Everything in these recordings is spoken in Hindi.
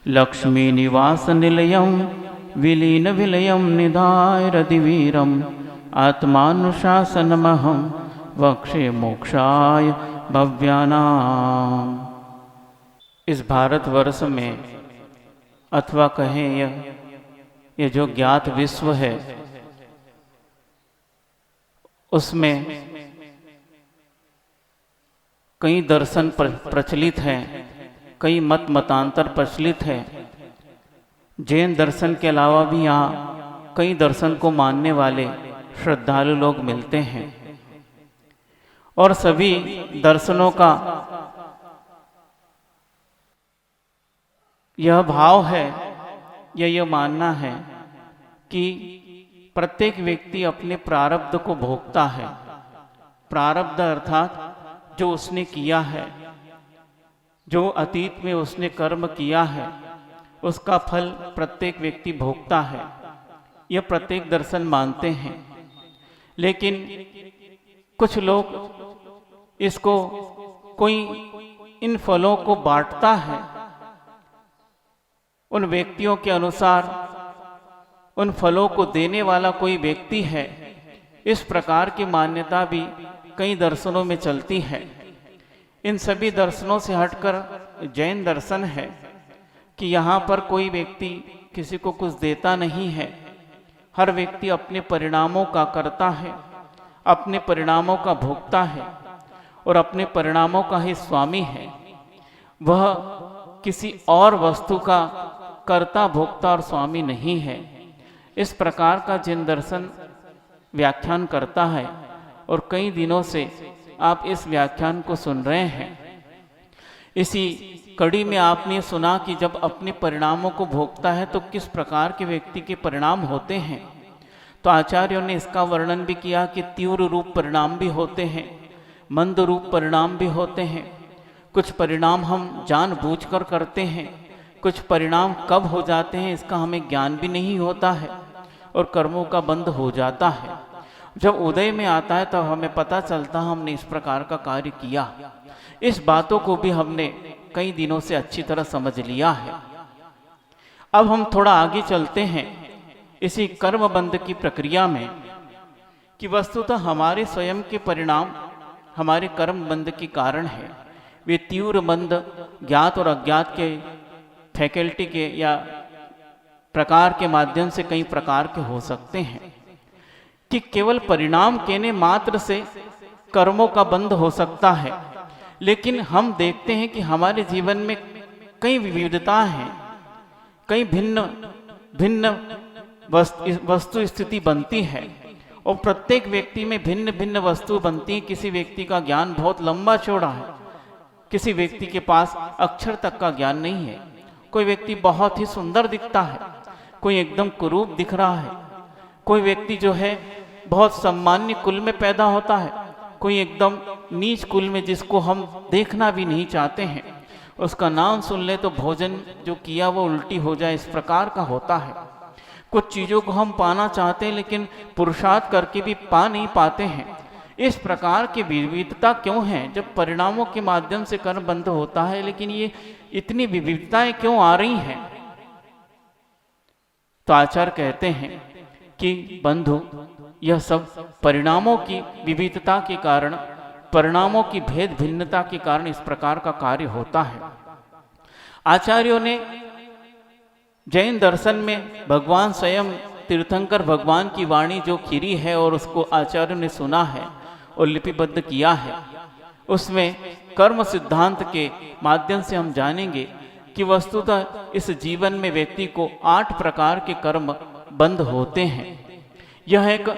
लक्ष्मी निवास निलयम विलीन विलयम निधाय रतिवीरम आत्मानुशासनमहं वक्षे मोक्षाय भव्यानाम। इस भारतवर्ष में अथवा कहें ये जो ज्ञात विश्व है उसमें कई दर्शन प्रचलित हैं, कई मत मतांतर प्रचलित है। जैन दर्शन के अलावा भी यहाँ कई दर्शन को मानने वाले श्रद्धालु लोग मिलते हैं और सभी दर्शनों का यह भाव है या यह मानना है कि प्रत्येक व्यक्ति अपने प्रारब्ध को भोगता है। प्रारब्ध अर्थात जो उसने किया है, जो अतीत में उसने कर्म किया है, उसका फल प्रत्येक व्यक्ति भोगता है। यह प्रत्येक दर्शन मानते हैं। लेकिन कुछ लोग इसको कोई इन फलों को बांटता है, उन व्यक्तियों के अनुसार उन फलों को देने वाला कोई व्यक्ति है, इस प्रकार की मान्यता भी कई दर्शनों में चलती है। इन सभी दर्शनों से हटकर जैन दर्शन है कि यहाँ पर कोई व्यक्ति किसी को कुछ देता नहीं है। हर व्यक्ति अपने परिणामों का करता है, अपने परिणामों का भोगता है और अपने परिणामों का ही स्वामी है। वह किसी और वस्तु का कर्ता भोक्ता और स्वामी नहीं है। इस प्रकार का जैन दर्शन व्याख्यान करता है और कई दिनों से आप इस व्याख्यान को सुन रहे हैं। इसी कड़ी में आपने सुना कि जब अपने परिणामों को भोगता है तो किस प्रकार के व्यक्ति के परिणाम होते हैं। तो आचार्यों ने इसका वर्णन भी किया कि तीव्र रूप परिणाम भी होते हैं, मंद रूप परिणाम भी होते हैं। कुछ परिणाम हम जानबूझकर करते हैं, कुछ परिणाम कब हो जाते हैं इसका हमें ज्ञान भी नहीं होता है और कर्मों का बंध हो जाता है। जब उदय में आता है तब हमें पता चलता है हमने इस प्रकार का कार्य किया। इस बातों को भी हमने कई दिनों से अच्छी तरह समझ लिया है। अब हम थोड़ा आगे चलते हैं इसी कर्म बंध की प्रक्रिया में कि वस्तुतः हमारे स्वयं के परिणाम हमारे कर्म बंध के कारण है। वे तीव्र बंध ज्ञात और अज्ञात के फैकल्टी के या प्रकार के माध्यम से कई प्रकार के हो सकते हैं कि केवल परिणाम कहने मात्र से कर्मों का बंध हो सकता है। लेकिन हम देखते हैं कि हमारे जीवन में कई विविधता हैं, कई भिन्न भिन्न वस्तु स्थिति बनती है और प्रत्येक व्यक्ति में भिन्न भिन्न वस्तु बनती है। किसी व्यक्ति का ज्ञान बहुत लंबा चौड़ा है, किसी व्यक्ति के पास अक्षर तक का ज्ञान नहीं है। कोई व्यक्ति बहुत ही सुंदर दिखता है, कोई एकदम कुरूप दिख रहा है। कोई व्यक्ति जो है बहुत सम्मान्य कुल में पैदा होता है, कोई एकदम नीच कुल में जिसको हम देखना भी नहीं चाहते हैं। उसका नाम सुन ले तो भोजन जो किया वो उल्टी हो जाए, इस प्रकार का होता है। कुछ चीज़ों को हम पाना चाहते हैं लेकिन पुरुषार्थ करके भी पा नहीं पाते हैं। इस प्रकार की विविधता क्यों है? जब परिणामों के माध्यम से कर्म बंध होता है, लेकिन ये इतनी विविधताएं क्यों आ रही हैं? तो आचार्य कहते हैं कि बंधु, यह सब परिणामों की विविधता के कारण, परिणामों की भेद भिन्नता के कारण इस प्रकार का कार्य होता है। आचार्यों ने जैन दर्शन में भगवान स्वयं तीर्थंकर भगवान की वाणी जो खीरी है और उसको आचार्यों ने सुना है और लिपिबद्ध किया है, उसमें कर्म सिद्धांत के माध्यम से हम जानेंगे कि वस्तुतः इस जीवन में व्यक्ति को 8 प्रकार के कर्म बंध होते हैं। यह एक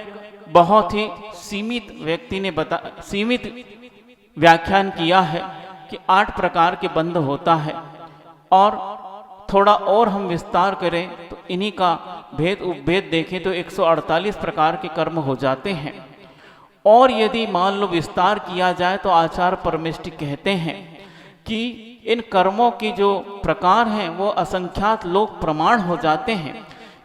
बहुत ही सीमित व्यक्ति ने सीमित व्याख्यान किया है कि 8 प्रकार के बंध होता है। और थोड़ा और हम विस्तार करें तो इन्हीं का भेद उपभेद देखें तो 148 प्रकार के कर्म हो जाते हैं। और यदि मान लो विस्तार किया जाए तो आचार्य परमेष्टि कहते हैं कि इन कर्मों की जो प्रकार हैं वो असंख्यात लोक प्रमाण हो जाते हैं,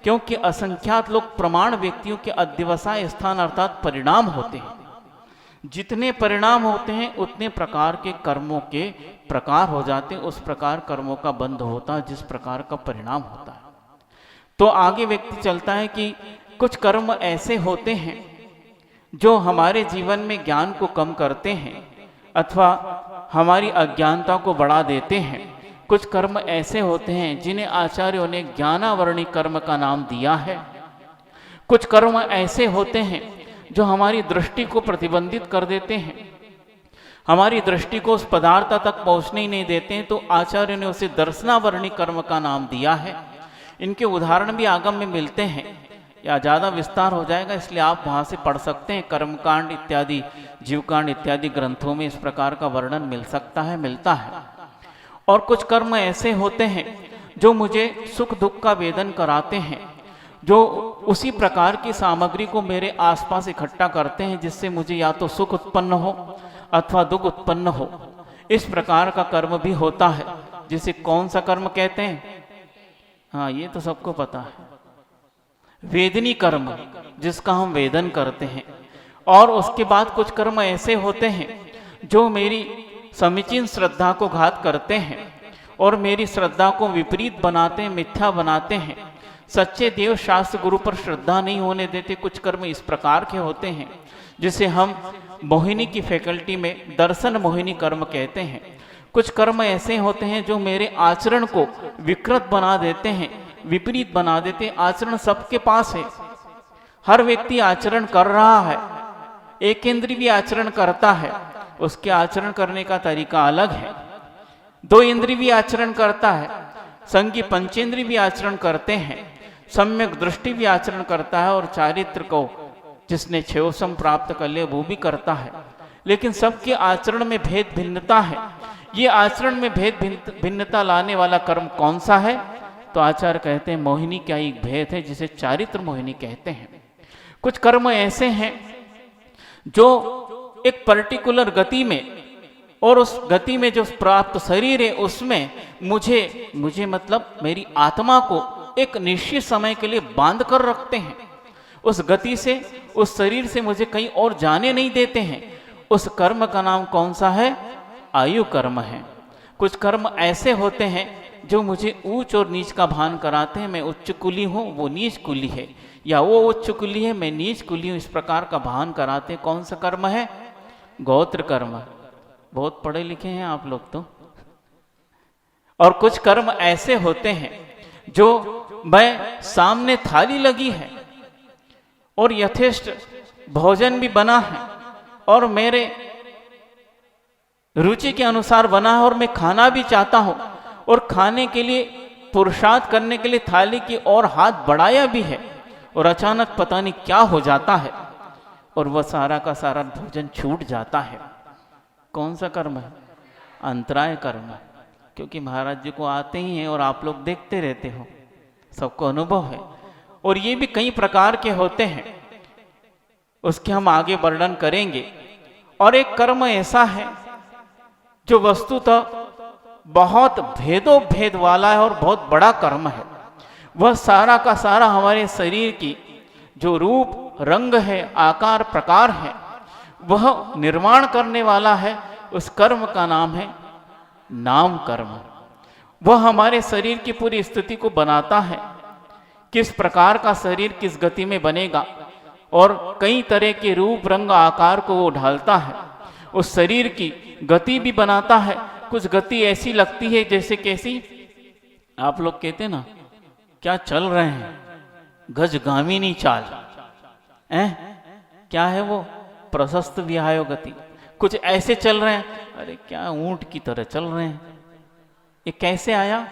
क्योंकि असंख्यात लोक प्रमाण व्यक्तियों के अध्यवसाय स्थान अर्थात परिणाम होते हैं। जितने परिणाम होते हैं उतने प्रकार के कर्मों के प्रकार हो जाते हैं, उस प्रकार कर्मों का बंध होता है जिस प्रकार का परिणाम होता है। तो आगे व्यक्ति चलता है कि कुछ कर्म ऐसे होते हैं जो हमारे जीवन में ज्ञान को कम करते हैं अथवा हमारी अज्ञानता को बढ़ा देते हैं। कुछ कर्म ऐसे होते हैं जिन्हें आचार्यों ने ज्ञानावरणी कर्म का नाम दिया है। कुछ कर्म ऐसे होते हैं जो हमारी दृष्टि को प्रतिबंधित कर देते हैं, हमारी दृष्टि को उस पदार्थ तक पहुंचने ही नहीं देते हैं, तो आचार्य ने उसे दर्शनावरणी कर्म का नाम दिया है। इनके उदाहरण भी आगम में मिलते हैं, या ज़्यादा विस्तार हो जाएगा इसलिए आप वहाँ से पढ़ सकते हैं। कर्मकांड इत्यादि, जीवकांड इत्यादि ग्रंथों में इस प्रकार का वर्णन मिल सकता है, मिलता है। और कुछ कर्म ऐसे होते हैं जो मुझे सुख दुख का वेदन कराते हैं, जो उसी प्रकार की सामग्री को मेरे आसपास इकट्ठा करते हैं जिससे मुझे या तो सुख उत्पन्न हो अथवा दुख उत्पन्न हो। इस प्रकार का कर्म भी होता है, जिसे कौन सा कर्म कहते हैं? हाँ, ये तो सबको पता है, वेदनी कर्म, जिसका हम वेदन करते हैं। और उसके बाद कुछ कर्म ऐसे होते हैं जो मेरी समीचीन श्रद्धा को घात करते हैं और मेरी श्रद्धा को विपरीत बनाते हैं, मिथ्या बनाते हैं, सच्चे देव शास्त्र गुरु पर श्रद्धा नहीं होने देते। कुछ कर्म इस प्रकार के होते हैं जिसे हम मोहिनी की फैकल्टी में दर्शन मोहिनी कर्म कहते हैं। कुछ कर्म ऐसे होते हैं जो मेरे आचरण को विकृत बना देते हैं, विपरीत बना देते हैं। आचरण सबके पास है, हर व्यक्ति आचरण कर रहा है, एक इंद्रिय भी आचरण करता है, उसके आचरण करने का तरीका अलग है। दो इंद्रिय भी आचरण करता है, संगी पंचेंद्रिय भी आचरण करते हैं, सम्यक दृष्टि भी आचरण करता है, और चारित्र को जिसने छयोसम प्राप्त कर लिया वो भी करता है। लेकिन सबके आचरण में भेद भिन्नता है। ये आचरण में भेद भिन्नता लाने वाला कर्म कौन सा है? तो आचार्य कहते हैं मोहिनी का एक भेद है जिसे चारित्र मोहिनी कहते हैं। कुछ कर्म ऐसे हैं जो एक पर्टिकुलर गति में और उस गति में जो प्राप्त शरीर है उसमें मुझे मतलब मेरी आत्मा को एक निश्चित समय के लिए बांध कर रखते हैं। उस गति से, उस शरीर से मुझे कहीं और जाने नहीं देते हैं। उस कर्म का नाम कौन सा है? आयु कर्म है। कुछ कर्म ऐसे होते हैं जो मुझे ऊंच और नीच का भान कराते हैं। मैं उच्च कुली हूँ, वो नीच कुली है, या वो उच्च कुली है, मैं नीच कुली हूँ, इस प्रकार का भान कराते हैं। कौन सा कर्म है? गोत्र कर्म। बहुत पढ़े लिखे हैं आप लोग तो। और कुछ कर्म ऐसे होते हैं जो मैं सामने थाली लगी है और यथेष्ट भोजन भी बना है और मेरे रुचि के अनुसार बना है और मैं खाना भी चाहता हूं, और खाने के लिए पुरुषार्थ करने के लिए थाली की ओर हाथ बढ़ाया भी है, और अचानक पता नहीं क्या हो जाता है और वह सारा का सारा भोजन छूट जाता है। कौन सा कर्म है? अंतराय कर्म। क्योंकि महाराज जी को आते ही हैं और आप लोग देखते रहते हो, सबको अनुभव है। और ये भी कई प्रकार के होते हैं, उसके हम आगे वर्णन करेंगे। और एक कर्म ऐसा है जो वस्तुतः बहुत भेदो भेद वाला है और बहुत बड़ा कर्म है। वह सारा का सारा हमारे शरीर की जो रूप रंग है, आकार प्रकार है, वह निर्माण करने वाला है। उस कर्म का नाम है नाम कर्म। वह हमारे शरीर की पूरी स्थिति को बनाता है, किस प्रकार का शरीर किस गति में बनेगा, और कई तरह के रूप रंग आकार को वो ढालता है। उस शरीर की गति भी बनाता है। कुछ गति ऐसी लगती है जैसे कैसी, आप लोग कहते हैं ना, क्या चल रहे हैं, गजगामिनी चाल। क्या है वो? प्रशस्त विहायो गति। कुछ ऐसे चल रहे हैं, अरे क्या ऊंट की तरह चल रहे हैं। ये कैसे आया?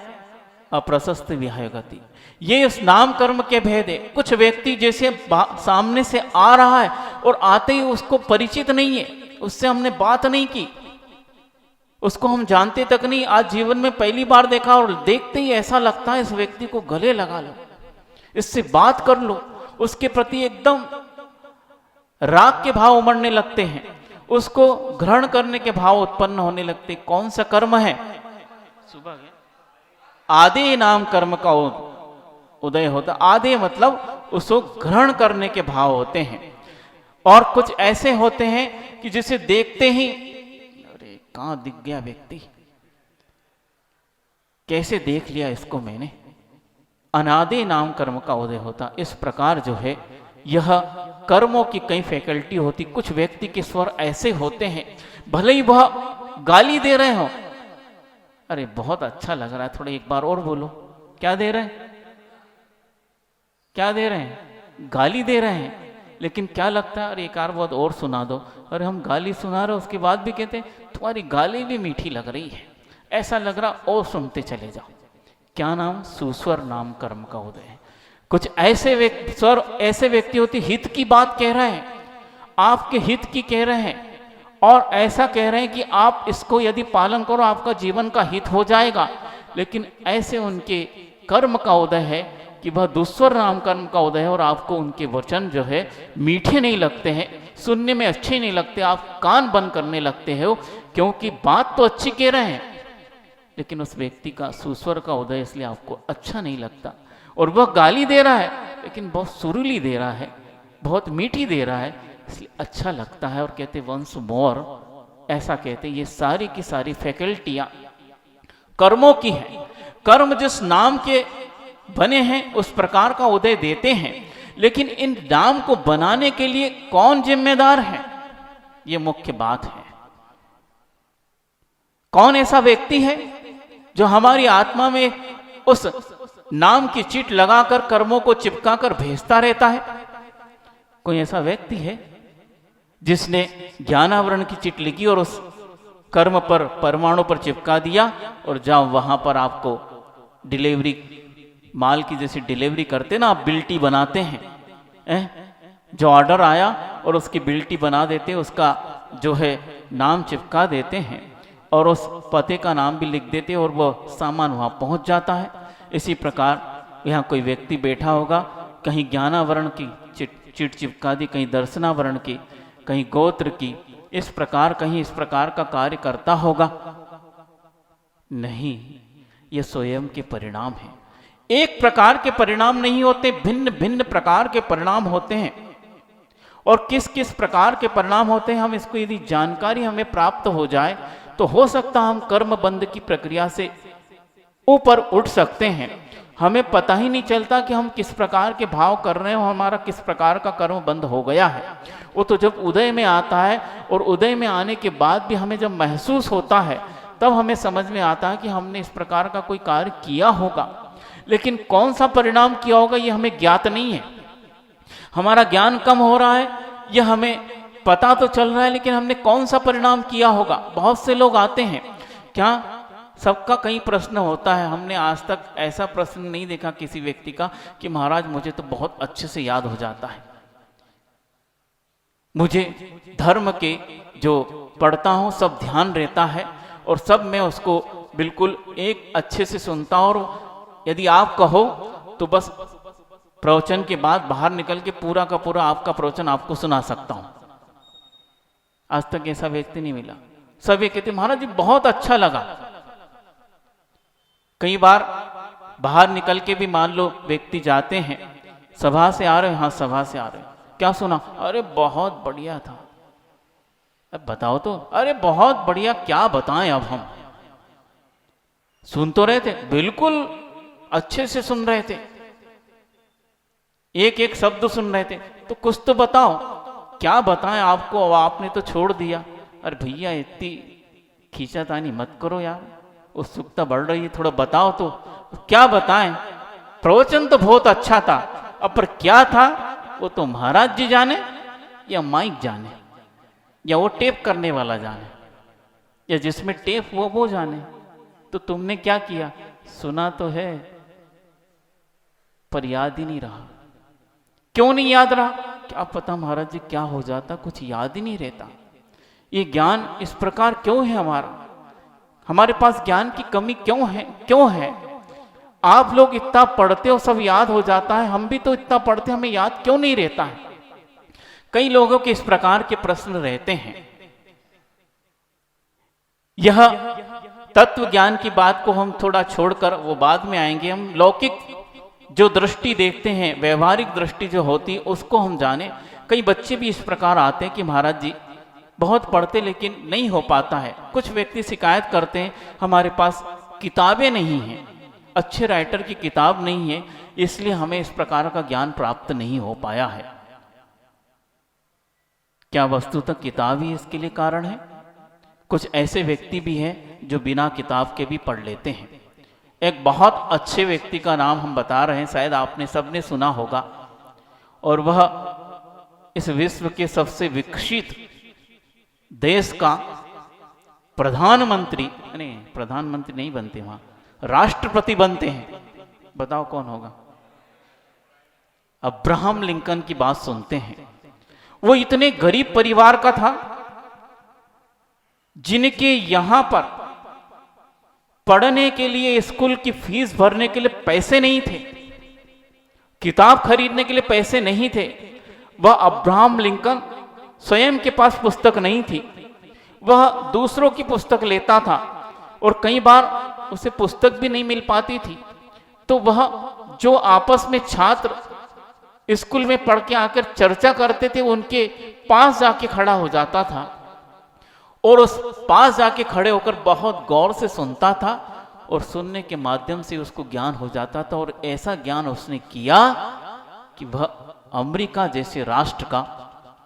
अप्रशस्त विहाय गति। ये उस नाम कर्म के भेद है। कुछ व्यक्ति जैसे सामने से आ रहा है और आते ही उसको परिचित नहीं है, उससे हमने बात नहीं की, उसको हम जानते तक नहीं, आज जीवन में पहली बार देखा और देखते ही ऐसा लगता है इस व्यक्ति को गले लगा लो, इससे बात कर लो, उसके प्रति एकदम राग के भाव उमड़ने लगते हैं, उसको ग्रहण करने के भाव उत्पन्न होने लगते। कौन सा कर्म है? सुबह आदि नाम कर्म का उदय होता। आदि मतलब उसको ग्रहण करने के भाव होते हैं। और कुछ ऐसे होते हैं कि जिसे देखते ही अरे कहां दिख गया व्यक्ति, कैसे देख लिया इसको मैंने, अनादि नाम कर्म का उदय होता। इस प्रकार जो है यह कर्मों की कई फैकल्टी होती। कुछ व्यक्ति के स्वर ऐसे होते हैं, भले ही वह गाली दे रहे हो, अरे बहुत अच्छा लग रहा है, थोड़ा एक बार और बोलो, क्या दे रहे हैं, क्या दे रहे हैं, गाली दे रहे हैं, लेकिन क्या लगता है, अरे एक बार और सुना दो, अरे हम गाली सुना रहे उसके बाद भी कहते हैं तुम्हारी गाली भी मीठी लग रही है, ऐसा लग रहा और सुनते चले जाओ। क्या नाम, सुस्वर नाम कर्म का उदय है। कुछ ऐसे व्यक्ति होते हित की बात कह रहे हैं, आपके हित की कह रहे हैं, और ऐसा कह रहे हैं कि आप इसको यदि पालन करो आपका जीवन का हित हो जाएगा, लेकिन ऐसे उनके कर्म का उदय है कि वह दुस्वर नाम कर्म का उदय है, और आपको उनके वचन जो है मीठे नहीं लगते हैं, सुनने में अच्छे नहीं लगते, आप कान बंद करने लगते हो, क्योंकि बात तो अच्छी कह रहे हैं, लेकिन उस व्यक्ति का सुस्वर का उदय इसलिए आपको अच्छा नहीं लगता। और वह गाली दे रहा है लेकिन बहुत सुरीली दे रहा है, बहुत मीठी दे रहा है, इसलिए अच्छा लगता है, और कहते वंस मोर, ऐसा कहते ये सारी की सारी फैकल्टियां कर्मों की हैं। कर्म जिस नाम के बने हैं उस प्रकार का उदय देते हैं, लेकिन इन नाम को बनाने के लिए कौन जिम्मेदार है, ये मुख्य बात है। कौन ऐसा व्यक्ति है जो हमारी आत्मा में उस नाम की चिट लगाकर कर्मों को चिपकाकर भेजता रहता है? कोई ऐसा व्यक्ति है जिसने ज्ञानावरण की चिट लिखी और उस कर्म पर परमाणु पर चिपका दिया, और जाओ वहां पर आपको डिलीवरी, माल की जैसे डिलीवरी करते ना, आप बिल्टी बनाते हैं, जो ऑर्डर आया और उसकी बिल्टी बना देते, उसका जो है नाम चिपका देते हैं और उस पते का नाम भी लिख देते, और वह सामान वहां पहुंच जाता है। इसी प्रकार यहाँ कोई व्यक्ति बैठा होगा, कहीं ज्ञानावरण की चिट चिपका दी, कहीं दर्शनावरण की, कहीं गोत्र की, इस प्रकार कहीं इस प्रकार का कार्य करता होगा? नहीं, ये स्वयं के परिणाम हैं। एक प्रकार के परिणाम नहीं होते, भिन्न भिन्न प्रकार के परिणाम होते हैं। और किस किस प्रकार के परिणाम होते हैं, हम इसको यदि जानकारी हमें प्राप्त हो जाए तो हो सकता हम कर्म बंध की प्रक्रिया से ऊपर उठ सकते हैं। हमें पता ही नहीं चलता कि हम किस प्रकार के भाव कर रहे हो, हमारा किस प्रकार का कर्म बंद हो गया है। वो तो जब उदय में आता है, और उदय में आने के बाद भी हमें जब महसूस होता है, तब हमें समझ में आता है कि हमने इस प्रकार का कोई कार्य किया होगा, लेकिन कौन सा परिणाम किया होगा ये हमें ज्ञात नहीं है। हमारा ज्ञान कम हो रहा है, यह हमें पता तो चल रहा है, लेकिन हमने कौन सा परिणाम किया होगा। बहुत से लोग आते हैं, क्या सबका कई प्रश्न होता है, हमने आज तक ऐसा प्रश्न नहीं देखा किसी व्यक्ति का कि महाराज मुझे तो बहुत अच्छे से याद हो जाता है, मुझे धर्म के जो पढ़ता हूं सब ध्यान रहता है, और सब मैं उसको बिल्कुल एक अच्छे से सुनता हूं, और यदि आप कहो तो बस प्रवचन के बाद बाहर निकल के पूरा का पूरा आपका प्रवचन आपको सुना सकता हूं। आज तक ऐसा व्यक्ति नहीं मिला। सब ये कहते महाराज जी बहुत अच्छा लगा। कई बार बाहर निकल के भी मान लो व्यक्ति जाते हैं, सभा से आ रहे हैं, हाँ सभा से आ रहे हैं, क्या सुना, अरे बहुत बढ़िया था, अब बताओ तो, अरे बहुत बढ़िया, क्या बताएं अब हम, सुन तो रहे थे, बिल्कुल अच्छे से सुन रहे थे, एक एक शब्द सुन रहे थे, तो कुछ तो बताओ, क्या बताएं आपको, आपने तो छोड़ दिया। अरे भैया इतनी खींचातानी मत करो यार, उत्सुकता बढ़ रही है, थोड़ा बताओ तो, क्या बताएं, प्रवचन तो बहुत अच्छा था, अब पर क्या था वो तो महाराज जी जाने, या माइक जाने, या वो टेप करने वाला जाने, या जिसमें टेप वो जाने। तो तुमने क्या किया, सुना तो है पर याद ही नहीं रहा। क्यों नहीं याद रहा, क्या पता महाराज जी क्या हो जाता, कुछ याद ही नहीं रहता। ये ज्ञान इस प्रकार क्यों है, हमारे पास ज्ञान की कमी क्यों है? आप लोग इतना पढ़ते हो सब याद हो जाता है, हम भी तो इतना पढ़ते हमें याद क्यों नहीं रहता है? कई लोगों के इस प्रकार के प्रश्न रहते हैं। यह तत्व ज्ञान की बात को हम थोड़ा छोड़कर वो बाद में आएंगे, हम लौकिक जो दृष्टि देखते हैं, व्यवहारिक दृष्टि जो होती है उसको हम जाने। कई बच्चे भी इस प्रकार आते हैं कि महाराज जी बहुत पढ़ते लेकिन नहीं हो पाता है। कुछ व्यक्ति शिकायत करते हैं हमारे पास किताबें नहीं हैं, अच्छे राइटर की किताब नहीं है, इसलिए हमें इस प्रकार का ज्ञान प्राप्त नहीं हो पाया है। क्या वस्तुतः किताब ही इसके लिए कारण है? कुछ ऐसे व्यक्ति भी हैं जो बिना किताब के भी पढ़ लेते हैं। एक बहुत अच्छे व्यक्ति का नाम हम बता रहे हैं, शायद आपने सबने सुना होगा, और वह इस विश्व के सबसे विकसित देश का प्रधानमंत्री नहीं बनते, वहां राष्ट्रपति बनते हैं। बताओ कौन होगा? अब्राहम लिंकन की बात सुनते हैं। वो इतने गरीब परिवार का था जिनके यहां पर पढ़ने के लिए, स्कूल की फीस भरने के लिए पैसे नहीं थे, किताब खरीदने के लिए पैसे नहीं थे। वह अब्राहम लिंकन स्वयं के पास पुस्तक नहीं थी, वह दूसरों की पुस्तक लेता था और कई बार उसे पुस्तक भी नहीं मिल पाती थी, तो वह जो आपस में छात्र स्कूल में पढ़ के आकर चर्चा करते थे उनके पास जाके खड़ा हो जाता था और उस पास जाके खड़े होकर बहुत गौर से सुनता था और सुनने के माध्यम से उसको ज्ञान हो जाता था। और ऐसा ज्ञान उसने किया कि वह अमेरिका जैसे राष्ट्र का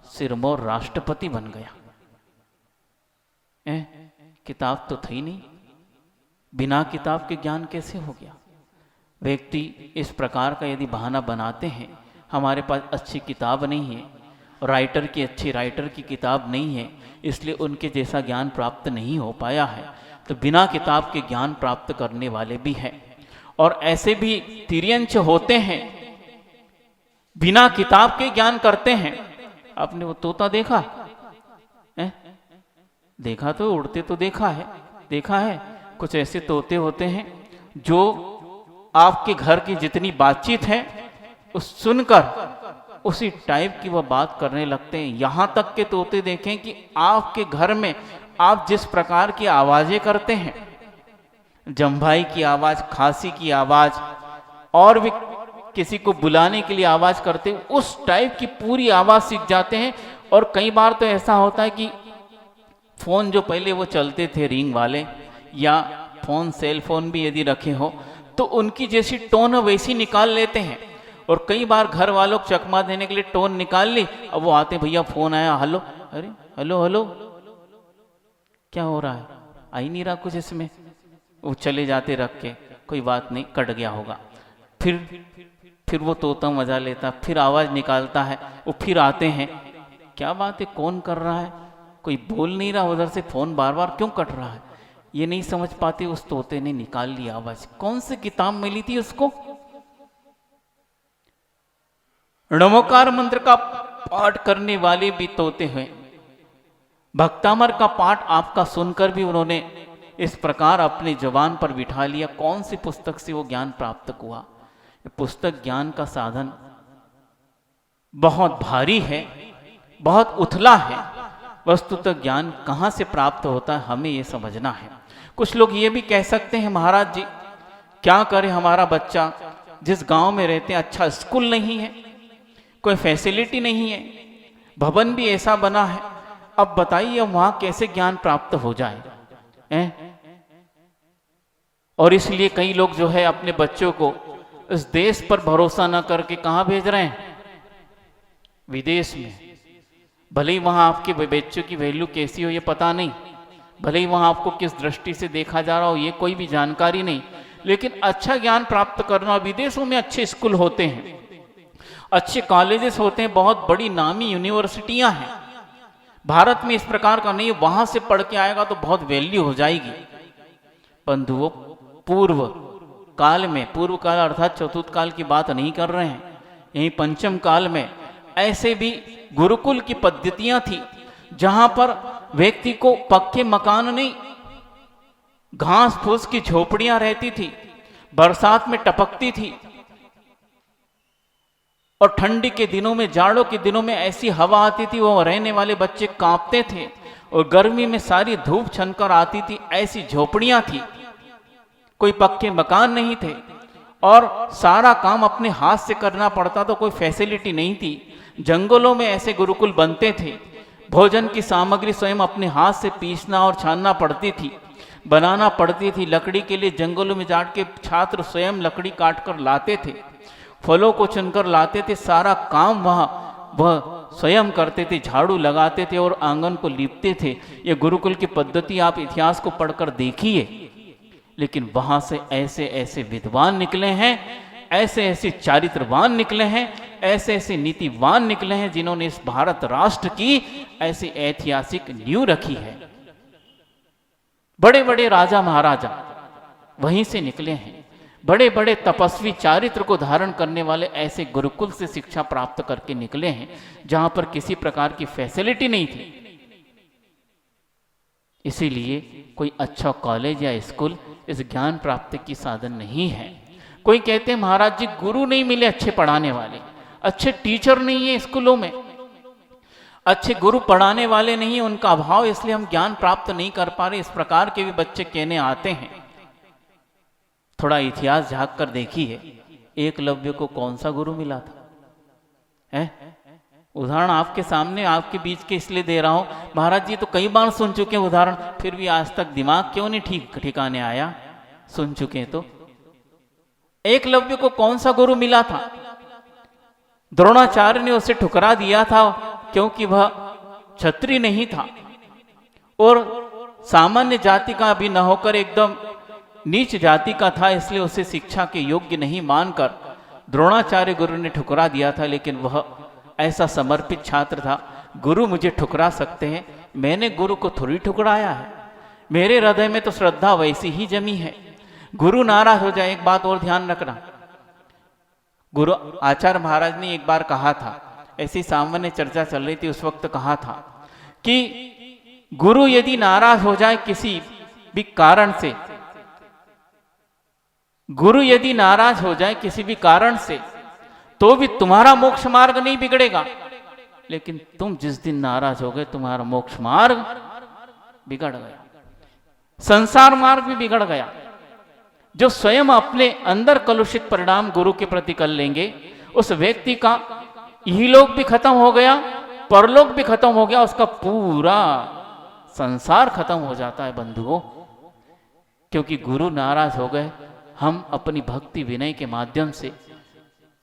सिरमौर राष्ट्रपति बन गया। किताब तो थी नहीं, बिना किताब के ज्ञान कैसे हो गया? व्यक्ति इस प्रकार का यदि बहाना बनाते हैं, हमारे पास अच्छी किताब नहीं है, अच्छी राइटर की किताब नहीं है, इसलिए उनके जैसा ज्ञान प्राप्त नहीं हो पाया है, तो बिना किताब के ज्ञान प्राप्त करने वाले भी हैं। और ऐसे भी तिर्यंच होते हैं, बिना किताब के ज्ञान करते हैं। आपने वो तोता देखा है? देखा तो उड़ते तो देखा है। कुछ ऐसे तोते होते हैं जो आपके घर की जितनी बातचीत है उस सुनकर उसी टाइप की वह बात करने लगते हैं। यहां तक के तोते देखें कि आपके घर में आप जिस प्रकार की आवाजें करते हैं, जम्भाई की आवाज, खांसी की आवाज, और भी किसी को बुलाने के लिए आवाज करते हैं, उस टाइप की पूरी आवाज सीख जाते हैं। और कई बार तो ऐसा होता है कि फोन जो पहले वो चलते थे रिंग वाले, या फोन सेल फोन भी यदि रखे हो, तो उनकी जैसी टोन वैसी निकाल लेते हैं। और कई बार घर वालों को चकमा देने के लिए टोन निकाल ली, अब वो आते, भैया फोन आया, हेलो, अरे हेलो, क्या हो रहा है? आ ही नहीं रहा कुछ इसमें। वो चले जाते रख के, कोई बात नहीं, कट गया होगा। फिर वो तोता मजा लेता, फिर आवाज निकालता है, वो फिर आते हैं, क्या बात है, कौन कर रहा है? कोई बोल नहीं रहा, उधर से फोन बार बार क्यों कट रहा है? ये नहीं समझ पाते, उस तोते ने निकाल लिया आवाज। कौन सी किताब मिली थी उसको? नमोकार मंत्र का पाठ करने वाले भी तोते हैं। भक्तामर का पाठ आपका सुनकर भी उन्होंने इस प्रकार अपने जवान पर बिठा लिया। कौन सी पुस्तक से वो ज्ञान प्राप्त हुआ? पुस्तक ज्ञान का साधन बहुत भारी है, बहुत उथला है। वस्तुतः ज्ञान कहाँ से प्राप्त होता है, हमें ये समझना है। कुछ लोग ये भी कह सकते हैं, महाराज जी क्या करे हमारा बच्चा, जिस गांव में रहते हैं अच्छा स्कूल नहीं है, कोई फैसिलिटी नहीं है, भवन भी ऐसा बना है, अब बताइए वहां कैसे ज्ञान प्राप्त हो जाए? और इसलिए कई लोग जो है अपने बच्चों को इस देश पर भरोसा न करके कहां भेज रहे हैं? विदेश में। भले ही वहां आपके बच्चों की वैल्यू कैसी हो ये पता नहीं, भले ही वहां आपको किस दृष्टि से देखा जा रहा हो ये कोई भी जानकारी नहीं, लेकिन अच्छा ज्ञान प्राप्त करना। विदेशों में अच्छे स्कूल होते हैं, अच्छे कॉलेजेस होते हैं, बहुत बड़ी नामी यूनिवर्सिटियां हैं। भारत में इस प्रकार का नहीं, वहां से पढ़ के आएगा तो बहुत वैल्यू हो जाएगी। बंधुओं, पूर्व काल अर्थात चतुर्थ काल की बात नहीं कर रहे हैं, यही पंचम काल में ऐसे भी गुरुकुल की पद्धतियां थी जहां पर व्यक्ति को पक्के मकान नहीं, घास फूस की झोपड़ियां रहती थी, बरसात में टपकती थी, और ठंडी के दिनों में, जाड़ों के दिनों में ऐसी हवा आती थी, वो रहने वाले बच्चे कांपते थे, और गर्मी में सारी धूप छनकर आती थी। ऐसी झोपड़ियां थी, कोई पक्के मकान नहीं थे, और सारा काम अपने हाथ से करना पड़ता, तो कोई फैसिलिटी नहीं थी। जंगलों में ऐसे गुरुकुल बनते थे। भोजन की सामग्री स्वयं अपने हाथ से पीसना और छानना पड़ती थी, बनाना पड़ती थी। लकड़ी के लिए जंगलों में जाके छात्र स्वयं लकड़ी काट कर लाते थे, फलों को चुनकर लाते थे। सारा काम वह स्वयं करते थे, झाड़ू लगाते थे और आंगन को लीपते थे। ये गुरुकुल की पद्धति आप इतिहास को पढ़कर देखिए। लेकिन वहां से ऐसे ऐसे विद्वान निकले हैं, ऐसे ऐसे चारित्रवान निकले हैं, ऐसे ऐसे नीतिवान निकले हैं, जिन्होंने इस भारत राष्ट्र की ऐसी ऐतिहासिक नींव रखी है। बड़े बड़े राजा महाराजा वहीं से निकले हैं। बड़े बड़े तपस्वी चारित्र को धारण करने वाले ऐसे गुरुकुल से शिक्षा प्राप्त करके निकले हैं, जहां पर किसी प्रकार की फैसिलिटी नहीं थी। इसीलिए कोई अच्छा कॉलेज या स्कूल इस ज्ञान प्राप्ति की साधन नहीं है। कोई कहते हैं महाराज जी गुरु नहीं मिले अच्छे पढ़ाने वाले, अच्छे टीचर नहीं है स्कूलों में, अच्छे गुरु पढ़ाने वाले नहीं है, उनका अभाव, इसलिए हम ज्ञान प्राप्त नहीं कर पा रहे। इस प्रकार के भी बच्चे कहने आते हैं। थोड़ा इतिहास झांक कर देखिए, एकलव्य को कौन सा गुरु मिला था? है उदाहरण आपके सामने, आपके बीच के इसलिए दे रहा हूं। महाराज जी तो कई बार सुन चुके हैं उदाहरण, फिर भी आज तक दिमाग क्यों नहीं ठिकाने आया? सुन चुके हैं तो। एकलव्य को कौन सा गुरु मिला था? द्रोणाचार्य ने उसे ठुकरा दिया था, क्योंकि वह क्षत्रिय नहीं था और सामान्य जाति का भी न होकर एकदम नीच जाति का था, इसलिए उसे शिक्षा के योग्य नहीं मानकर द्रोणाचार्य गुरु ने ठुकरा दिया था। लेकिन वह ऐसा समर्पित छात्र था, गुरु मुझे ठुकरा सकते हैं, मैंने गुरु को थोड़ी ठुकराया है, मेरे हृदय में तो श्रद्धा वैसी ही जमी है। गुरु नाराज हो जाए, एक बात और ध्यान रखना, गुरु आचार्य महाराज ने एक बार कहा था, ऐसी सामान्य चर्चा चल रही थी उस वक्त, कहा था कि गुरु यदि नाराज हो जाए किसी भी कारण से, गुरु यदि नाराज हो जाए किसी भी कारण से, तो भी तुम्हारा मोक्ष मार्ग नहीं बिगड़ेगा, लेकिन तुम जिस दिन नाराज हो गए तुम्हारा मोक्ष मार्ग बिगड़ गया, संसार मार्ग भी बिगड़ गया। जो स्वयं अपने अंदर कलुषित परिणाम गुरु के प्रति कर लेंगे, उस व्यक्ति का इहलोक भी खत्म हो गया, परलोक भी खत्म हो गया, उसका पूरा संसार खत्म हो जाता है बंधुओं। क्योंकि गुरु नाराज हो गए, हम अपनी भक्ति विनय के माध्यम से,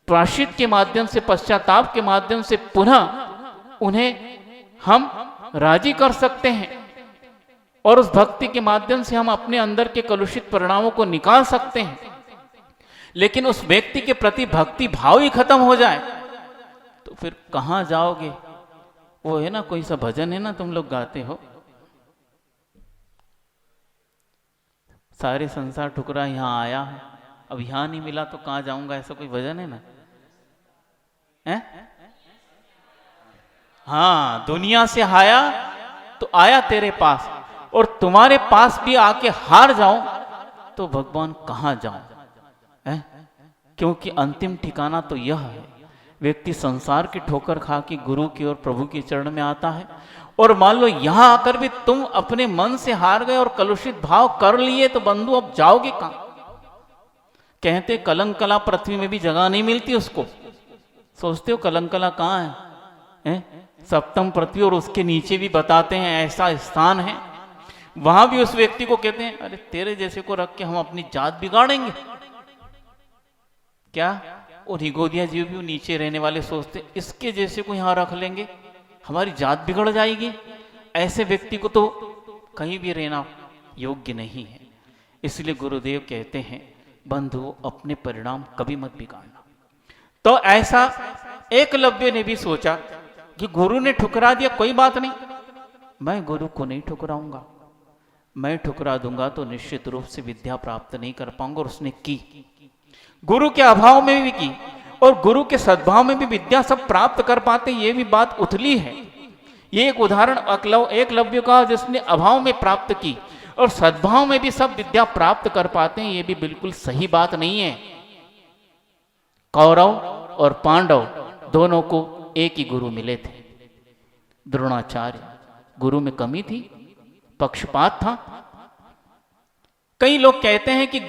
प्रायश्चित के माध्यम से, पश्चाताप के माध्यम से पुनः उन्हें हम राजी कर सकते हैं और उस भक्ति के माध्यम से हम अपने अंदर के कलुषित परिणामों को निकाल सकते हैं। लेकिन उस व्यक्ति के प्रति भक्ति भाव ही खत्म हो जाए तो फिर कहां जाओगे? वो है ना, कोई सा भजन है ना, तुम लोग गाते हो, सारे संसार ठुकरा यहां आया है, अब यहां नहीं मिला तो कहां जाऊंगा, ऐसा कोई भजन है ना? है? हाँ, दुनिया से आया तो आया तेरे पास, और तुम्हारे पास भी आके हार जाऊं तो भगवान कहां जाऊं? है? क्योंकि अंतिम ठिकाना तो यह है, व्यक्ति संसार की ठोकर खा के गुरु की और प्रभु के चरण में आता है, और मान लो यहां आकर भी तुम अपने मन से हार गए और कलुषित भाव कर लिए, तो बंधु अब जाओगे कहां? कहते कलंकला पृथ्वी में भी जगह नहीं मिलती उसको। सोचते हो कलंकला कहां है? सप्तम पृथ्वी, और उसके नीचे भी बताते हैं ऐसा स्थान है, वहां भी उस व्यक्ति को कहते हैं अरे तेरे जैसे को रख के हम अपनी जात बिगाड़ेंगे क्या? और हिगोदिया जी भी नीचे रहने वाले सोचते इसके जैसे को यहां रख लेंगे हमारी जात बिगड़ जाएगी, ऐसे व्यक्ति को तो कहीं भी रहना योग्य नहीं है। इसलिए गुरुदेव कहते हैं बंधु अपने परिणाम कभी मत बिगाड़ना। तो ऐसा एकलव्य ने भी सोचा कि गुरु ने ठुकरा दिया, कोई बात नहीं, मैं गुरु को नहीं ठुकराऊंगा, मैं ठुकरा दूंगा तो निश्चित रूप से विद्या प्राप्त नहीं कर पाऊंगा। और उसने की, गुरु के अभाव में भी की, और गुरु के सद्भाव में भी विद्या सब प्राप्त कर पाते, ये भी बात उथली है। ये एक उदाहरण एकलव्य का, जिसने अभाव में प्राप्त की और सद्भाव में भी सब विद्या प्राप्त कर पाते हैं, ये भी बिल्कुल सही बात नहीं है। कौरव और पांडव दोनों को एक ही गुरु मिले थे, द्रोणाचार्य। गुरु में कमी थी, पक्षपात था। कई लोग कहते हैं कि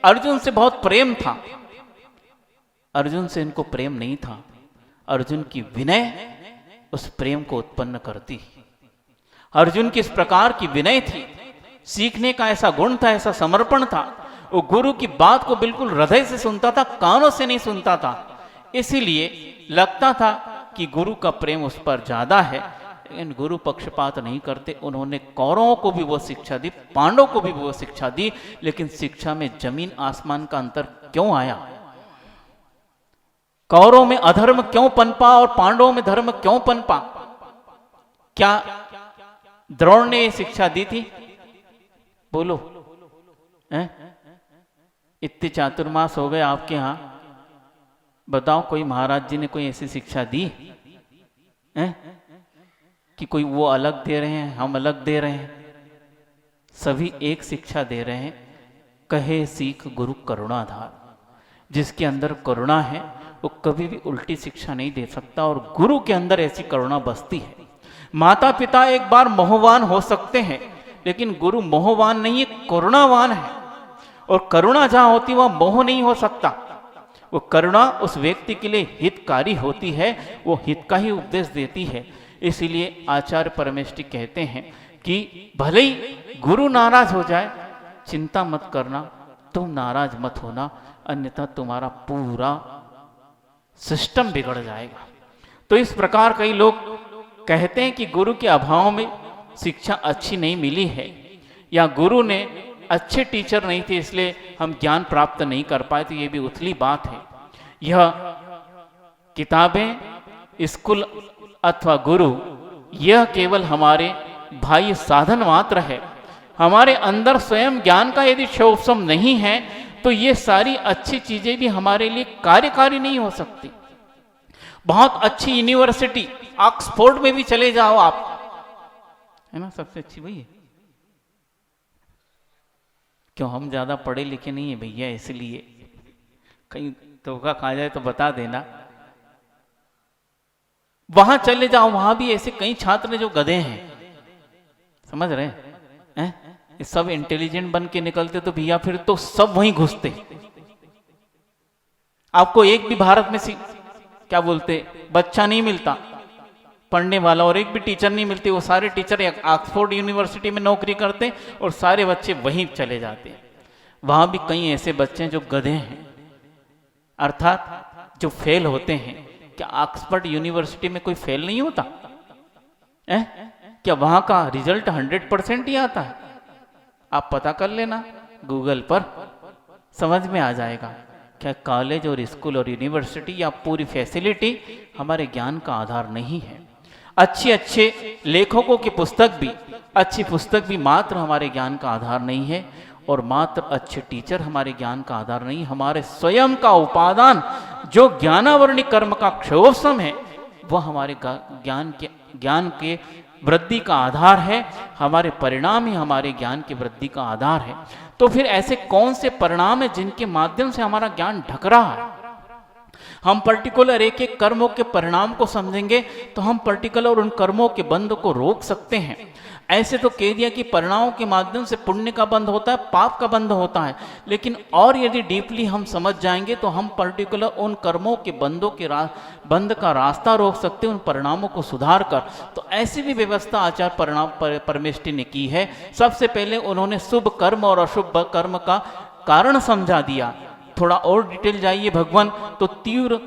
अर्जुन से बहुत प्रेम था, अर्जुन से इनको प्रेम नहीं था। अर्जुन की विनय उस प्रेम को उत्पन्न करती। अर्जुन की इस प्रकार की विनय थी, सीखने का ऐसा गुण था, ऐसा समर्पण था। वो गुरु की बात को बिल्कुल हृदय से सुनता था, कानों से नहीं सुनता था। इसीलिए लगता था कि गुरु का प्रेम उस पर ज्यादा है, लेकिन गुरु पक्षपात नहीं करते। उन्होंने कौरवों को भी वो शिक्षा दी, पांडवों को भी वो शिक्षा दी, लेकिन शिक्षा में जमीन आसमान का अंतर क्यों आया? कौरवों में अधर्म क्यों पनपा और पांडवों में धर्म क्यों पनपा? क्या द्रोण ने ये शिक्षा दी थी? बोलो, इतने चातुर्मास हो गए आपके यहां, बताओ कोई महाराज जी ने कोई ऐसी शिक्षा दी कि कोई वो अलग दे रहे हैं, हम अलग दे रहे हैं? सभी एक शिक्षा दे रहे हैं, कहे सीख गुरु करुणाधार। जिसके अंदर करुणा है वो कभी भी उल्टी शिक्षा नहीं दे सकता, और गुरु के अंदर ऐसी करुणा बसती है। माता पिता एक बार मोहवान हो सकते हैं, लेकिन गुरु मोहवान नहीं है, करुणावान है। और करुणा जहां होती वह मोह नहीं हो सकता। वो करुणा उस व्यक्ति के लिए हितकारी होती है, वो हित का ही उपदेश देती है। इसीलिए आचार्य परमेष्ठी कहते हैं कि भले ही गुरु नाराज हो जाए, चिंता मत करना, तुम नाराज मत होना, अन्यथा तुम्हारा पूरा सिस्टम बिगड़ जाएगा। तो इस प्रकार कई लोग कहते हैं कि गुरु के अभाव में शिक्षा अच्छी नहीं मिली है, या गुरु ने अच्छे टीचर नहीं थे इसलिए हम ज्ञान प्राप्त नहीं कर पाए। तो ये भी उथली बात है। यह किताबें, स्कूल अथवा गुरु, यह केवल हमारे बाह्य साधन मात्र है। हमारे अंदर स्वयं ज्ञान का यदि शोभसम नहीं है तो ये सारी अच्छी चीजें भी हमारे लिए कार्यकारी नहीं हो सकती। बहुत अच्छी यूनिवर्सिटी ऑक्सफोर्ड में भी चले जाओ आप, है ना, सबसे अच्छी वही है। क्यों, हम ज्यादा पढ़े लिखे नहीं है भैया, इसलिए कहीं धोखा खा जाए तो बता देना। वहां चले जाओ, वहां भी ऐसे कई छात्र जो गधे हैं, समझ रहे हैं? सब इंटेलिजेंट बन के निकलते तो भैया फिर तो सब वहीं घुसते। आपको एक भी भारत में क्या बोलते बच्चा नहीं मिलता पढ़ने वाला, और एक भी टीचर नहीं मिलती। वो सारे टीचर ऑक्सफोर्ड यूनिवर्सिटी में नौकरी करते और सारे बच्चे वहीं चले जाते। वहां भी कई ऐसे बच्चे हैं जो गधे हैं, अर्थात जो फेल होते हैं। क्या ऑक्सफोर्ड यूनिवर्सिटी में कोई फेल नहीं होता? क्या वहां का रिजल्ट 100% ही आता है? आप पता कर लेना गूगल पर, समझ में आ जाएगा। क्या कॉलेज और स्कूल और यूनिवर्सिटी या पूरी फैसिलिटी हमारे ज्ञान का आधार नहीं है। अच्छे अच्छे लेखकों की पुस्तक भी, अच्छी पुस्तक भी मात्र हमारे ज्ञान का आधार नहीं है, और मात्र अच्छे टीचर हमारे ज्ञान का आधार नहीं। हमारे स्वयं का उपादान जो ज्ञानावरणी कर्म का क्षोभसम है, वह हमारे ज्ञान के वृद्धि का आधार है। हमारे परिणाम ही हमारे ज्ञान की वृद्धि का आधार है। तो फिर ऐसे कौन से परिणाम है जिनके माध्यम से हमारा ज्ञान ढक रहा है? हम पर्टिकुलर एक एक कर्मों के परिणाम को समझेंगे तो हम पर्टिकुलर उन कर्मों के बंध को रोक सकते हैं। ऐसे तो कह दिया कि परिणामों के माध्यम से पुण्य का बंध होता है, पाप का बंध होता है, लेकिन और यदि डीपली हम समझ जाएंगे तो हम पर्टिकुलर उन कर्मों के बंधों के बंध का रास्ता रोक सकते हैं, उन परिणामों को सुधार कर। तो ऐसी भी व्यवस्था आचार्य परमेष्ठी ने की है। सबसे पहले उन्होंने शुभ कर्म और अशुभ कर्म का कारण समझा दिया। थोड़ा और डिटेल जाइए भगवान तो तीव्र,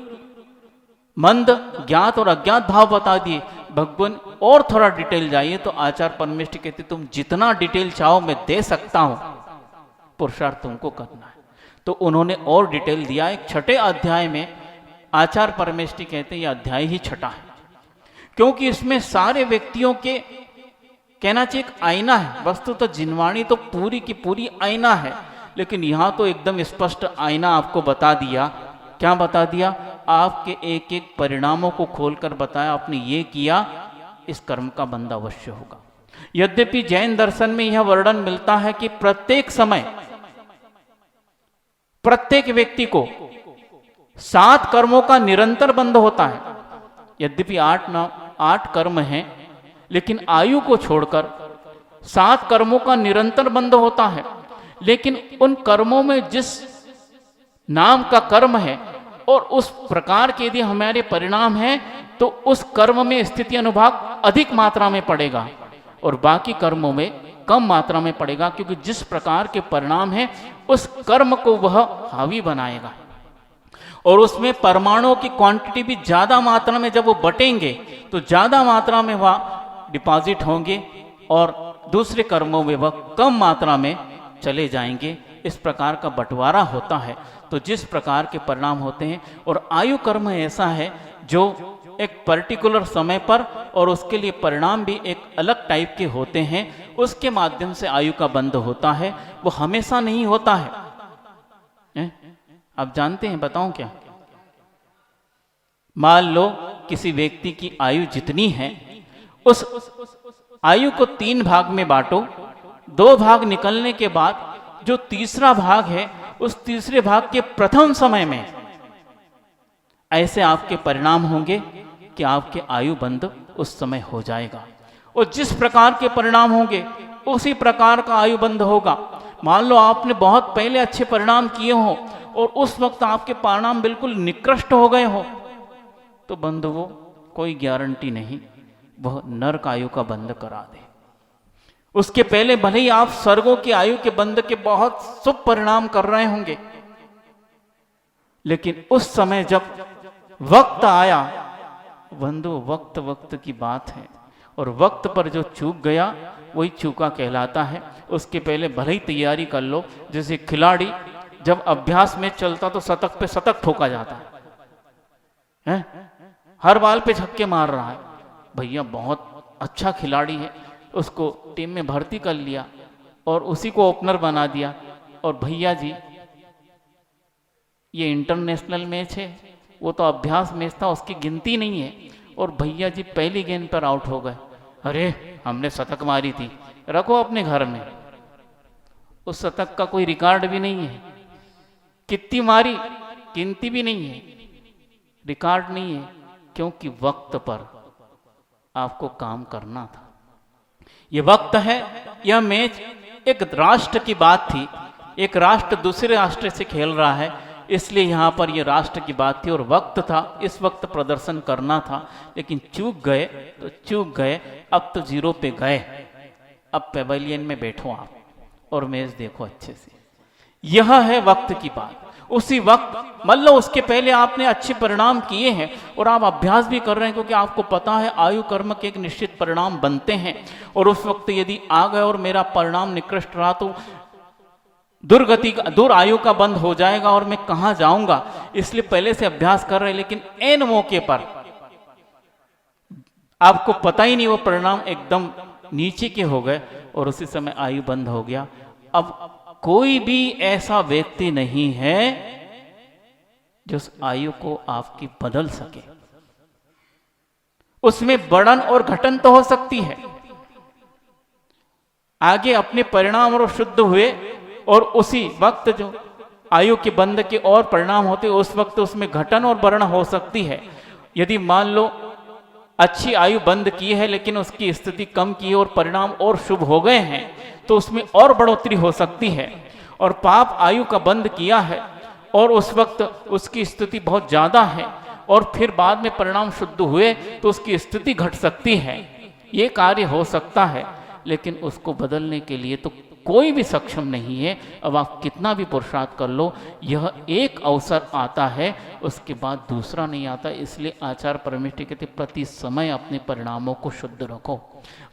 मंद, ज्ञात और अज्ञात भाव बता दिए भगवान। और थोड़ा डिटेल जाइए तो आचार्य परमेष्ठी कहते तुम जितना डिटेल चाहो मैं दे सकता हूं, पुरुषार्थ तुमको करना है। तो उन्होंने और डिटेल दिया। एक छठे अध्याय में आचार्य परमेष्ठी कहते यह अध्याय ही छठा है, क्योंकि इसमें सारे व्यक्तियों के कहना चाहिए एक आईना है। वस्तु तो जिनवाणी तो पूरी की पूरी आईना है, लेकिन यहां तो एकदम स्पष्ट आईना आपको बता दिया। क्या बता दिया? आपके एक एक परिणामों को खोलकर बताया, आपने ये किया, इस कर्म का बंध अवश्य होगा। यद्यपि जैन दर्शन में यह वर्णन मिलता है कि प्रत्येक समय प्रत्येक व्यक्ति को 7 कर्मों का निरंतर बंध होता है। यद्यपि 8 कर्म हैं, लेकिन आयु को छोड़कर 7 कर्मों का निरंतर बंध होता है। लेकिन उन कर्मों में जिस नाम का कर्म है, उस नाम का कर्म का निरंतर बंध नहीं होता है। 7 कर्मों का निरंतर बंध होता है, लेकिन आयु को छोड़कर 7 कर्मों का निरंतर बंध होता है। लेकिन उन कर्मों में जिस नाम का कर्म है, उस नाम का कर्म का निरंतर बंध नहीं होता है। 7 कर्मों का निरंतर बंध होता है, लेकिन आयु को छोड़कर 7 कर्मों का निरंतर बंध होता है। लेकिन उन कर्मों में जिस नाम का कर्म है, और उस प्रकार के यदि हमारे परिणाम हैं तो उस कर्म में स्थिति अनुभाग अधिक मात्रा में पड़ेगा और बाकी कर्मों में कम मात्रा में पड़ेगा, क्योंकि जिस प्रकार के परिणाम हैं उस कर्म को वह हावी बनाएगा। और उसमें परमाणुओं की क्वांटिटी भी ज़्यादा मात्रा में जब वो बटेंगे तो ज़्यादा मात्रा में वह डिपॉजिट होंगे और दूसरे कर्मों में वह कम मात्रा में चले जाएंगे। इस प्रकार का बंटवारा होता है। तो जिस प्रकार के परिणाम होते हैं, और आयु कर्म ऐसा है जो एक पर्टिकुलर समय पर और उसके लिए परिणाम भी एक अलग टाइप के होते हैं, उसके माध्यम से आयु का बंध होता है। वो हमेशा नहीं होता है। आप जानते हैं, बताऊं क्या? मान लो किसी व्यक्ति की आयु जितनी है, उस आयु को 3 भाग में बांटो। 2 भाग निकलने के बाद जो तीसरा भाग है, उस तीसरे भाग के प्रथम समय में ऐसे आपके परिणाम होंगे कि आपके आयु बंध उस समय हो जाएगा। और जिस प्रकार के परिणाम होंगे उसी प्रकार का आयु बंध होगा। मान लो आपने बहुत पहले अच्छे परिणाम किए हो और उस वक्त आपके परिणाम बिल्कुल निकृष्ट हो गए हो, तो बंध वो कोई गारंटी नहीं वह नरक आयु का बंध करा दे। उसके पहले भले ही आप स्वर्गों की आयु के बंध के बहुत शुभ परिणाम कर रहे होंगे, लेकिन उस समय जब वक्त आया, बंधु वक्त वक्त की बात है, और वक्त पर जो चूक गया वही चूका कहलाता है। उसके पहले भले ही तैयारी कर लो। जैसे खिलाड़ी जब अभ्यास में चलता तो शतक पे शतक ठोका जाता है, हर बाल पे छक्के मार रहा है, भैया बहुत अच्छा खिलाड़ी है, उसको टीम में भर्ती कर लिया और उसी को ओपनर बना दिया, और भैया जी ये इंटरनेशनल मैच है, वो तो अभ्यास मैच था, उसकी गिनती नहीं है, और भैया जी पहली गेंद पर आउट हो गए। अरे हमने शतक मारी थी, रखो अपने घर में। उस शतक का कोई रिकॉर्ड भी नहीं है, कितनी मारी गिनती भी नहीं है, रिकॉर्ड नहीं है, क्योंकि वक्त पर आपको काम करना था। ये वक्त है। यह मैच एक राष्ट्र की बात थी, एक राष्ट्र दूसरे राष्ट्र से खेल रहा है, इसलिए यहाँ पर ये राष्ट्र की बात थी और वक्त था, इस वक्त प्रदर्शन करना था, लेकिन चूक गए तो चूक गए। अब तो 0 पे गए, अब पेवेलियन में बैठो आप और मैच देखो अच्छे से। यह है वक्त की बात। उसी वक्त मान लो उसके पहले आपने अच्छे परिणाम किए हैं और आप अभ्यास भी कर रहे हैं, क्योंकि आपको पता है आयु कर्म के एक निश्चित परिणाम बनते हैं, और उस वक्त यदि आ गए और मेरा परिणाम निकृष्ट रहा तो दूर आयु का बंद हो जाएगा और मैं कहां जाऊंगा, इसलिए पहले से अभ्यास कर रहे हैं। लेकिन एन मौके पर आपको पता ही नहीं, वो परिणाम एकदम नीचे के हो गए और उसी समय आयु बंद हो गया। अब कोई भी ऐसा व्यक्ति नहीं है जो उस आयु को आपकी बदल सके। उसमें बढ़न और घटन तो हो सकती है, आगे अपने परिणाम और शुद्ध हुए और उसी वक्त जो आयु के बंध के और परिणाम होते उस वक्त उसमें घटन और बढ़न हो सकती है। यदि मान लो अच्छी आयु बंद की है लेकिन उसकी स्थिति कम की और परिणाम और शुभ हो गए हैं, तो उसमें और बढ़ोतरी हो सकती है। और पाप आयु का बंद किया है और उस वक्त उसकी स्थिति बहुत ज़्यादा है और फिर बाद में परिणाम शुद्ध हुए तो उसकी स्थिति घट सकती है। ये कार्य हो सकता है, लेकिन उसको बदलने के लिए तो कोई भी सक्षम नहीं है। अब आप कितना भी पुरुषार्थ कर लो, यह एक अवसर आता है, उसके बाद दूसरा नहीं आता। इसलिए आचार्य परमेष्ठी कहते प्रति समय अपने परिणामों को शुद्ध रखो।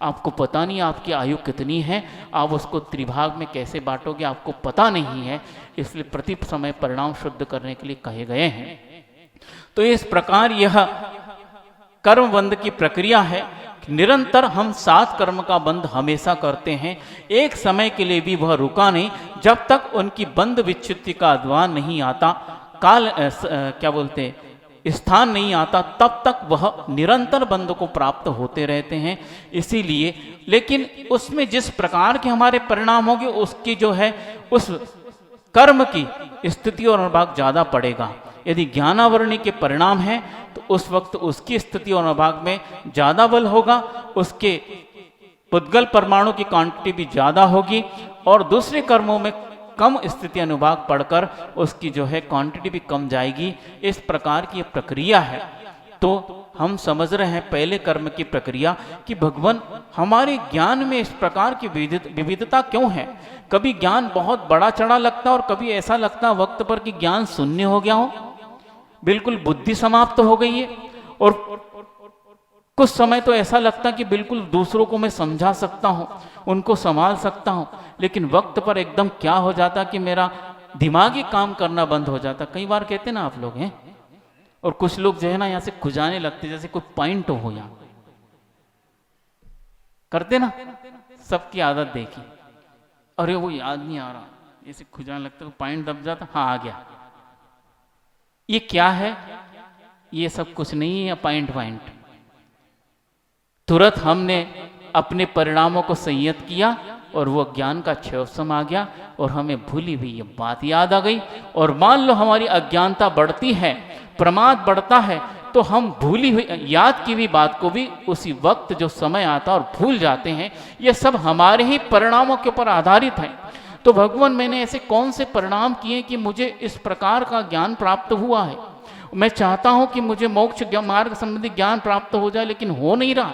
आपको पता नहीं आपकी आयु कितनी है, आप उसको त्रिभाग में कैसे बांटोगे आपको पता नहीं है, इसलिए प्रति समय परिणाम शुद्ध करने के लिए कहे गए हैं। तो इस प्रकार यह कर्मबंध की प्रक्रिया है। निरंतर हम 7 कर्म का बंध हमेशा करते हैं, एक समय के लिए भी वह रुका नहीं, जब तक उनकी बंध विच्युति का आह्वान नहीं आता, काल क्या बोलते स्थान नहीं आता, तब तक वह निरंतर बंध को प्राप्त होते रहते हैं। इसीलिए लेकिन उसमें जिस प्रकार के हमारे परिणाम होंगे उसकी जो है उस कर्म की स्थिति और अनुभाग ज़्यादा पड़ेगा। यदि ज्ञानावरणी के परिणाम हैं तो उस वक्त उसकी स्थिति और अनुभाग में ज़्यादा बल होगा, उसके पुद्गल परमाणु की क्वांटिटी भी ज़्यादा होगी, और दूसरे कर्मों में कम स्थिति अनुभाग पढ़कर उसकी जो है क्वांटिटी भी कम जाएगी। इस प्रकार की प्रक्रिया है। तो हम समझ रहे हैं पहले कर्म की प्रक्रिया कि भगवान हमारे ज्ञान में इस प्रकार की विविधता क्यों है। कभी ज्ञान बहुत बड़ा चढ़ा लगता है और कभी ऐसा लगता है वक्त पर कि ज्ञान शून्य हो गया हो, बिल्कुल बुद्धि समाप्त हो गई है। और कुछ समय तो ऐसा लगता कि बिल्कुल दूसरों को मैं समझा सकता हूँ, उनको संभाल सकता हूँ, लेकिन वक्त पर एकदम क्या हो जाता कि मेरा दिमागी काम करना बंद हो जाता। कई बार कहते ना आप लोग हैं, और कुछ लोग जो है ना यहाँ से खुजाने लगते जैसे कोई पॉइंट हो यहाँ करते ना, सबकी आदत देखी। अरे वो याद नहीं आ रहा, ऐसे खुजाने लगते, पॉइंट दब जाता, हाँ आ गया। ये क्या है? ये सब कुछ नहीं है पॉइंट। तुरंत हमने अपने परिणामों को संयत किया और वो ज्ञान का क्षयोत्सम आ गया और हमें भूली हुई ये बात याद आ गई। और मान लो हमारी अज्ञानता बढ़ती है, प्रमाद बढ़ता है, तो हम भूली हुई याद की हुई बात को भी उसी वक्त जो समय आता और भूल जाते हैं। ये सब हमारे ही परिणामों के ऊपर आधारित है। तो भगवान मैंने ऐसे कौन से परिणाम किए कि मुझे इस प्रकार का ज्ञान प्राप्त हुआ है। मैं चाहता हूं कि मुझे मोक्ष मार्ग संबंधी ज्ञान प्राप्त हो जाए, लेकिन हो नहीं रहा।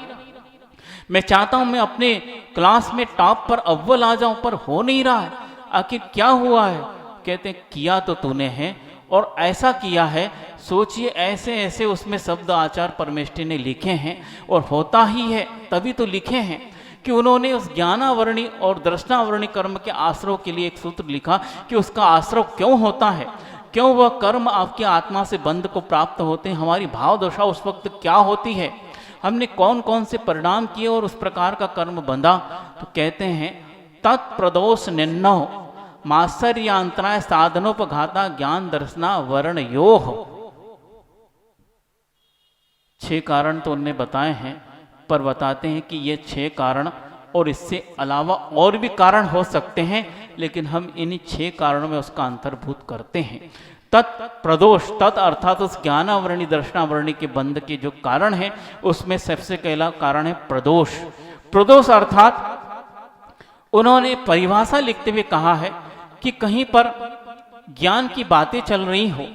मैं चाहता हूं मैं अपने क्लास में टॉप पर अव्वल आ जाऊं, पर हो नहीं रहा है। आखिर क्या हुआ है? कहते हैं किया तो तूने है, और ऐसा किया है, सोचिए ऐसे ऐसे उसमें शब्द आचार्य परमेष्ठी ने लिखे हैं, और होता ही है तभी तो लिखे हैं कि उन्होंने उस ज्ञानावरणी और दर्शनावरणी कर्म के आश्रव के लिए एक सूत्र लिखा कि उसका आश्रव क्यों होता है, क्यों वह कर्म आपकी आत्मा से बंध को प्राप्त होते हैं, हमारी भाव दशा उस वक्त क्या होती है, हमने कौन कौन से परिणाम किए और उस प्रकार का कर्म बंधा। तो कहते हैं तत्प्रदोष निन्नो मात्सर्यांतराय साधनोपघाता ज्ञान दर्शना वर्ण योह। 6 कारण तो उनने बताए हैं, पर बताते हैं कि ये 6 कारण और इससे अलावा और भी कारण हो सकते हैं, लेकिन हम इन 6 कारणों में उसका अंतर्भूत करते हैं। तत्प्रदोष, तत् अर्थात उस ज्ञानावरणी दर्शनावरणी के बंध के जो कारण है, उसमें सबसे पहला कारण है प्रदोष। प्रदोष अर्थात उन्होंने परिभाषा लिखते हुए कहा है कि कहीं पर ज्ञान की बातें चल रही हो,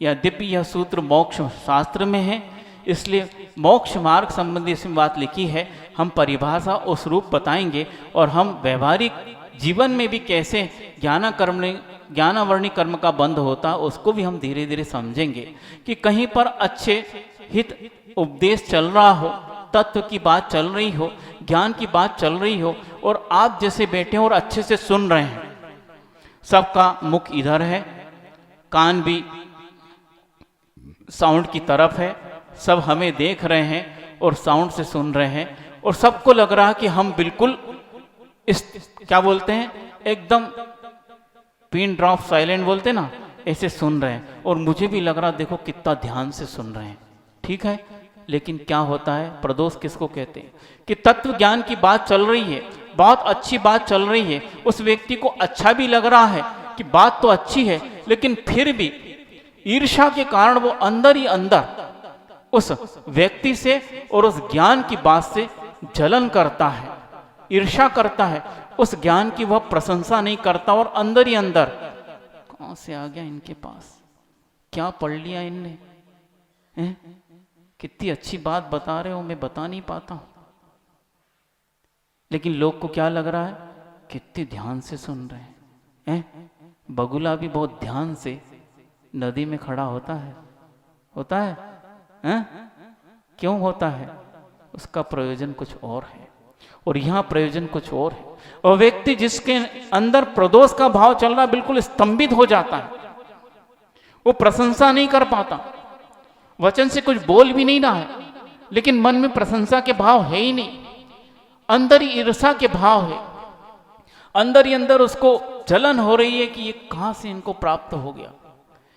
यद्यपि यह सूत्र मोक्ष शास्त्र में है, इसलिए मोक्ष मार्ग संबंधी इसमें बात लिखी है, हम परिभाषा उस रूप बताएंगे और हम व्यवहारिक जीवन में भी कैसे ज्ञानावरणी कर्म का बंध होता है उसको भी हम धीरे धीरे समझेंगे। कि कहीं पर अच्छे हित उपदेश चल रहा हो, तत्व की बात चल रही हो, ज्ञान की बात चल रही हो, और आप जैसे बैठे हो और अच्छे से सुन रहे हैं, सबका मुख इधर है, कान भी साउंड की तरफ है, सब हमें देख रहे हैं और साउंड से सुन रहे हैं, और सबको लग रहा है कि हम बिल्कुल इस क्या बोलते हैं, एकदम पिन ड्रॉप साइलेंट बोलते ना, ऐसे सुन रहे हैं, और मुझे भी लग रहा देखो कितना ध्यान से सुन रहे हैं। ठीक है, लेकिन क्या होता है, प्रदोष किसको कहते हैं कि तत्व ज्ञान की बात चल रही है, बहुत अच्छी बात चल रही है, उस व्यक्ति को अच्छा भी लग रहा है कि बात तो अच्छी है, लेकिन फिर भी ईर्ष्या के कारण वो अंदर ही अंदर उस व्यक्ति से और उस ज्ञान की बात से जलन करता है, ईर्ष्या करता है, उस ज्ञान की वह प्रशंसा नहीं करता, और अंदर ही अंदर कहां से आ गया इनके पास, क्या पढ़ लिया इनने, कितनी अच्छी बात बता रहे हो, मैं बता नहीं पाता हूं। लेकिन लोग को क्या लग रहा है, कितने ध्यान से सुन रहे हैं। बगुला भी बहुत ध्यान से नदी में खड़ा होता है, होता है, क्यों होता है, उसका प्रयोजन कुछ और है, और यहां प्रयोजन कुछ और है। और व्यक्ति जिसके अंदर प्रदोष का भाव चल रहा, बिल्कुल स्तंभित हो जाता है, वो प्रशंसा नहीं कर पाता, वचन से कुछ बोल भी नहीं रहा है, लेकिन मन में प्रशंसा के भाव है ही नहीं, अंदर ही ईर्ष्या के भाव है, अंदर ही अंदर उसको जलन हो रही है कि ये कहां से इनको प्राप्त हो गया,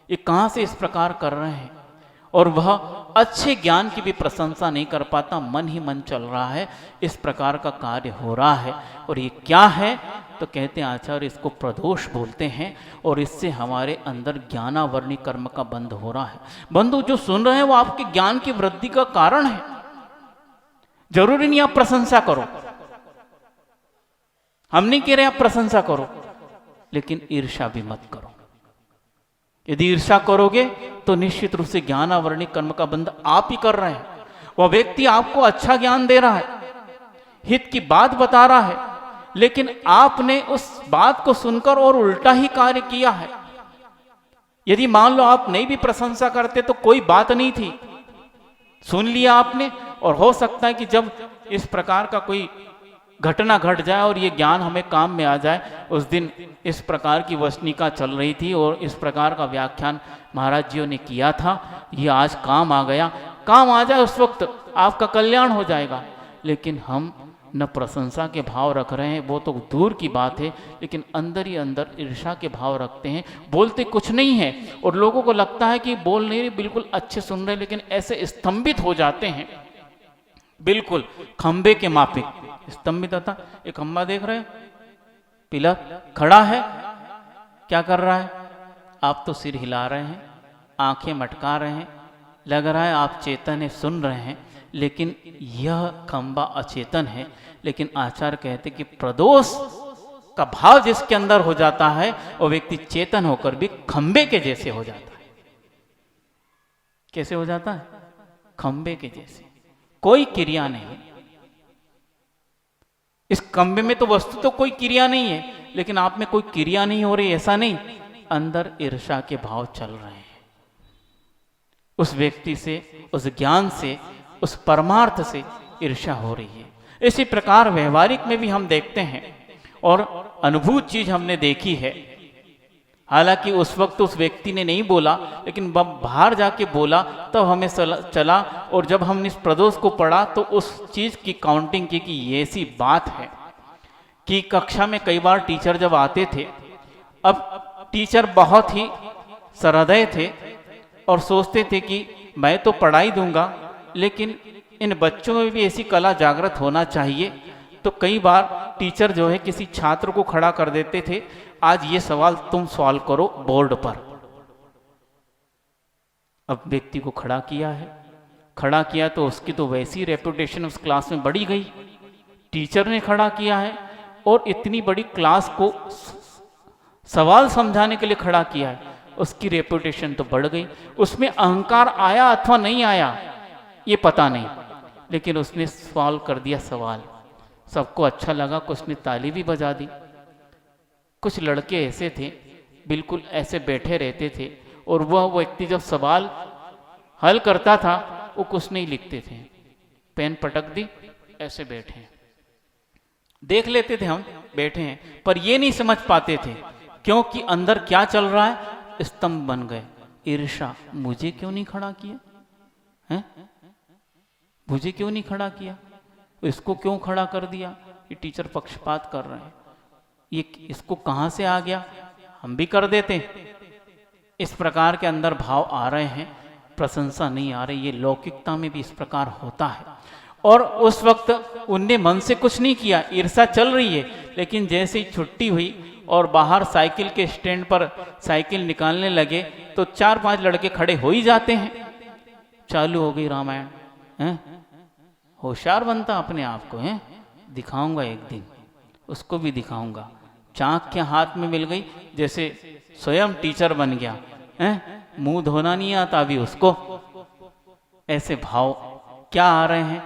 ये कहां से इस प्रकार कर रहे हैं, और वह अच्छे ज्ञान की भी प्रशंसा नहीं कर पाता, मन ही मन चल रहा है, इस प्रकार का कार्य हो रहा है। और ये क्या है, तो कहते हैं आचार्य इसको प्रदोष बोलते हैं, और इससे हमारे अंदर ज्ञानावरणी कर्म का बंध हो रहा है। बंधु जो सुन रहे हैं वो आपके ज्ञान की वृद्धि का कारण है, जरूरी नहीं आप प्रशंसा करो, हम नहीं कह रहे आप प्रशंसा करो, लेकिन ईर्ष्या भी मत करो। यदि ईर्ष्या करोगे तो निश्चित रूप से ज्ञानावरणी कर्म का बंध आप ही कर रहे हैं। वह व्यक्ति आपको अच्छा ज्ञान दे रहा है, हित की बात बता रहा है, लेकिन आपने उस बात को सुनकर और उल्टा ही कार्य किया है। यदि मान लो आप नहीं भी प्रशंसा करते तो कोई बात नहीं थी, सुन लिया आपने, और हो सकता है कि जब इस प्रकार का कोई घटना घट जाए और ये ज्ञान हमें काम में आ जाए। उस दिन इस प्रकार की वसनिका चल रही थी और इस प्रकार का व्याख्यान महाराज जियों ने किया था, ये आज काम आ गया, काम आ जाए उस वक्त आपका कल्याण हो जाएगा। लेकिन हम न प्रशंसा के भाव रख रहे हैं, वो तो दूर की बात है, लेकिन अंदर ही अंदर ईर्ष्या के भाव रखते हैं। बोलते कुछ नहीं है और लोगों को लगता है कि बोल नहीं रहे, बिल्कुल अच्छे सुन रहे, लेकिन ऐसे स्तंभित हो जाते हैं, बिल्कुल खंबे के माफिक स्तंभित होता। एक खंबा देख रहे हैं, पिलर खड़ा है, क्या कर रहा है? आप तो सिर हिला रहे हैं, आंखें मटका रहे हैं, लग रहा है आप चेतन है, सुन रहे हैं, लेकिन यह खंबा अचेतन है। लेकिन आचार्य कहते कि प्रदोष का भाव जिसके अंदर हो जाता है वो व्यक्ति चेतन होकर भी खंबे के जैसे हो जाता है। कैसे हो जाता है? खंबे के जैसे, कोई क्रिया नहीं। इस खंबे में तो वस्तु तो कोई क्रिया नहीं है, लेकिन आप में कोई क्रिया नहीं हो रही, ऐसा नहीं, अंदर ईर्ष्या के भाव चल रहे हैं। उस व्यक्ति से, उस ज्ञान से, उस परमार्थ से ईर्ष्या हो रही है। इसी प्रकार व्यवहारिक में भी हम देखते हैं और अनुभूत चीज हमने देखी है। हालांकि उस वक्त उस व्यक्ति ने नहीं बोला, लेकिन बाहर जाके बोला तब हमें चला, और जब हमने इस प्रदोष को पढ़ा तो उस चीज की काउंटिंग की कि ये ऐसी बात है कि कक्षा में कई बार टीचर जब आते थे, अब टीचर बहुत ही सहृदय थे और सोचते थे कि मैं तो पढ़ाई दूंगा, लेकिन इन बच्चों में भी ऐसी कला जागृत होना चाहिए। तो कई बार टीचर जो है किसी छात्र को खड़ा कर देते थे, आज ये सवाल तुम सॉल्व करो बोर्ड पर। अब व्यक्ति को खड़ा किया है, खड़ा किया तो उसकी तो वैसी रेपुटेशन उस क्लास में बढ़ी गई। टीचर ने खड़ा किया है और इतनी बड़ी क्लास को सवाल समझाने के लिए खड़ा किया है, उसकी रेपुटेशन तो बढ़ गई। उसमें अहंकार आया अथवा नहीं आया ये पता नहीं, लेकिन उसने सॉल्व कर दिया सवाल, सबको अच्छा लगा, कुछ ने ताली भी बजा दी। कुछ लड़के ऐसे थे बिल्कुल ऐसे बैठे रहते थे, और वह व्यक्ति जब सवाल हल करता था वो कुछ नहीं लिखते थे, पेन पटक दी, ऐसे बैठे देख लेते थे हम बैठे हैं, पर ये नहीं समझ पाते थे क्योंकि अंदर क्या चल रहा है, स्तंभ बन गए। ईर्ष्या, मुझे क्यों नहीं खड़ा किया है, मुझे क्यों नहीं खड़ा किया, इसको क्यों खड़ा कर दिया, ये टीचर पक्षपात कर रहे हैं, ये इसको कहां से आ गया, हम भी कर देते। इस प्रकार के अंदर भाव आ रहे हैं, प्रशंसा नहीं आ रही। ये लौकिकता में भी इस प्रकार होता है। और उस वक्त उनने मन से कुछ नहीं किया, ईर्ष्या चल रही है, लेकिन जैसे ही छुट्टी हुई और बाहर साइकिल के स्टैंड पर साइकिल निकालने लगे तो 4-5 लड़के खड़े हो ही जाते हैं। चालू हो गई रामायण। होशियार बनता अपने आप को है, दिखाऊंगा एक दिन, उसको भी दिखाऊंगा। चाक के हाथ में मिल गई, जैसे स्वयं टीचर बन गया है, मुंह धोना नहीं आता अभी उसको। ऐसे भाव क्या आ रहे हैं,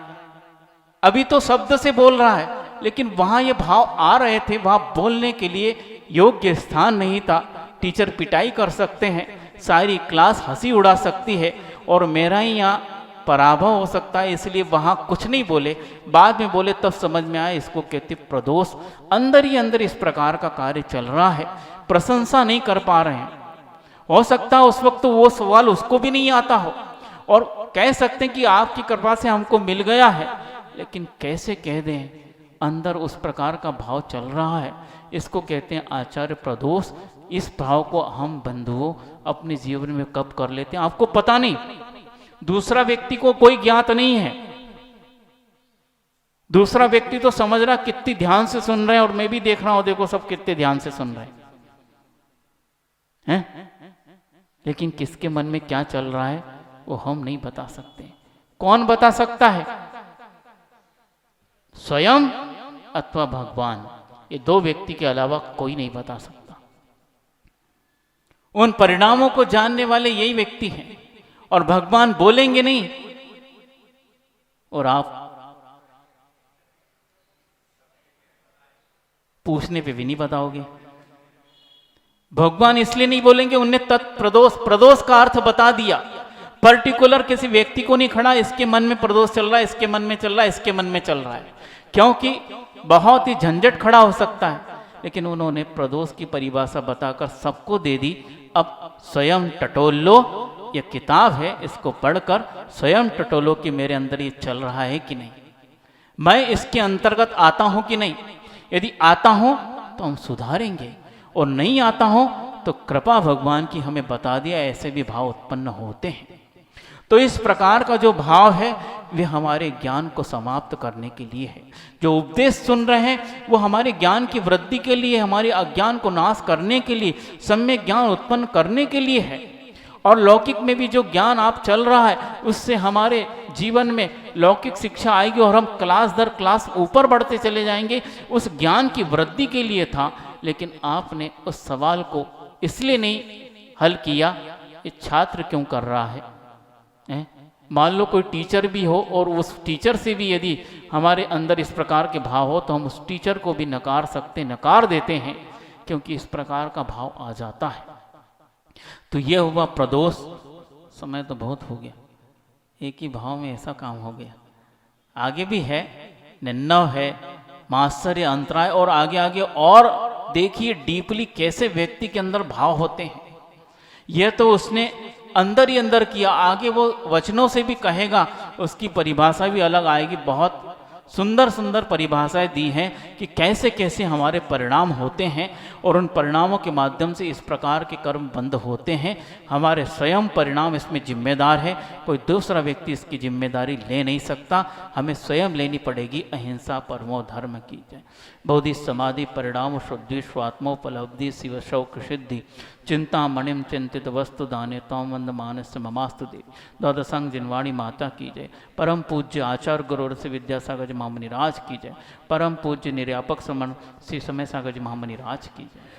अभी तो शब्द से बोल रहा है, लेकिन वहां ये भाव आ रहे थे, वहां बोलने के लिए योग्य स्थान नहीं था। टीचर पिटाई कर सकते हैं, सारी क्लास हंसी उड़ा सकती है और मेरा ही यहाँ पराभव हो सकता है, इसलिए वहां कुछ नहीं बोले। बाद में बोले तब समझ में आया, इसको कहते प्रदोष। अंदर ही अंदर इस प्रकार का कार्य चल रहा है, प्रशंसा नहीं कर पा रहे हैं। हो सकता है उस वक्त तो वो सवाल उसको भी नहीं आता हो और कह सकते हैं कि आपकी कृपा से हमको मिल गया है, लेकिन कैसे कह दें, अंदर उस प्रकार का भाव चल रहा है। इसको कहते हैं आचार्य प्रदोष। इस भाव को हम बंधुओं अपने जीवन में कब कर लेते हैं आपको पता नहीं, दूसरा व्यक्ति को कोई ज्ञात नहीं है। दूसरा व्यक्ति तो समझ रहा कितनी ध्यान से सुन रहे हैं, और मैं भी देख रहा हूं, देखो सब कितने ध्यान से सुन रहे हैं, लेकिन किसके मन में क्या चल रहा है वो हम नहीं बता सकते। कौन बता सकता है? स्वयं अथवा भगवान। ये दो व्यक्ति के अलावा कोई नहीं बता सकता। उन परिणामों को जानने वाले यही व्यक्ति हैं, और भगवान बोलेंगे नहीं और आप पूछने पे भी नहीं बताओगे। भगवान इसलिए नहीं बोलेंगे, उनने तत्प्रदोष, प्रदोष का अर्थ बता दिया। पर्टिकुलर किसी व्यक्ति को नहीं खड़ा, इसके मन में प्रदोष चल रहा है, इसके मन में चल रहा है, इसके मन में चल रहा है, क्योंकि बहुत ही झंझट खड़ा हो सकता है। लेकिन उन्होंने प्रदोष की परिभाषा बताकर सबको दे दी। अब स्वयं टटोल लो, ये किताब है, इसको पढ़कर स्वयं टटोलो कि मेरे अंदर ये चल रहा है कि नहीं, मैं इसके अंतर्गत आता हूं कि नहीं। यदि आता हूं तो हम सुधारेंगे, और नहीं आता हूं तो कृपा भगवान की हमें बता दिया ऐसे भी भाव उत्पन्न होते हैं। तो इस प्रकार का जो भाव है वे हमारे ज्ञान को समाप्त करने के लिए है। जो उपदेश सुन रहे हैं वो हमारे ज्ञान की वृद्धि के लिए, हमारे अज्ञान को नाश करने के लिए, सम्यक ज्ञान उत्पन्न करने के लिए है। और लौकिक में भी जो ज्ञान आप चल रहा है उससे हमारे जीवन में लौकिक शिक्षा आएगी और हम क्लास दर क्लास ऊपर बढ़ते चले जाएंगे। उस ज्ञान की वृद्धि के लिए था, लेकिन आपने उस सवाल को इसलिए नहीं हल किया ये छात्र क्यों कर रहा है। मान लो कोई टीचर भी हो और उस टीचर से भी यदि हमारे अंदर इस प्रकार के भाव हो तो हम उस टीचर को भी नकार देते हैं, क्योंकि इस प्रकार का भाव आ जाता है। तो यह हुआ प्रदोष। समय तो बहुत हो गया, एक ही भाव में ऐसा काम हो गया। आगे भी है, निन्नव है, मात्सर्य, अंतराय, और आगे आगे और देखिए डीपली कैसे व्यक्ति के अंदर भाव होते हैं। यह तो उसने अंदर ही अंदर किया, आगे वो वचनों से भी कहेगा, उसकी परिभाषा भी अलग आएगी। बहुत सुंदर सुंदर परिभाषाएं दी हैं कि कैसे कैसे हमारे परिणाम होते हैं, और उन परिणामों के माध्यम से इस प्रकार के कर्म बंद होते हैं। हमारे स्वयं परिणाम इसमें जिम्मेदार है, कोई दूसरा व्यक्ति इसकी जिम्मेदारी ले नहीं सकता, हमें स्वयं लेनी पड़ेगी। अहिंसा परमो धर्म की जय। बोधि समाधि परिणाम शुद्धि स्वात्मोपलब्धि शिव शौक सिद्धि चिंता मणिम चिंतित वस्तु दाने तौम वंद मानस ममास्तु देवी। द्वादशंग जिनवाणी माता की जय। परम पूज्य आचार्य गुरु से विद्यासागर महामुनि राज की जय। परम पूज्य निर्यापक समन श्री समय सागर महामुनि राज की जय।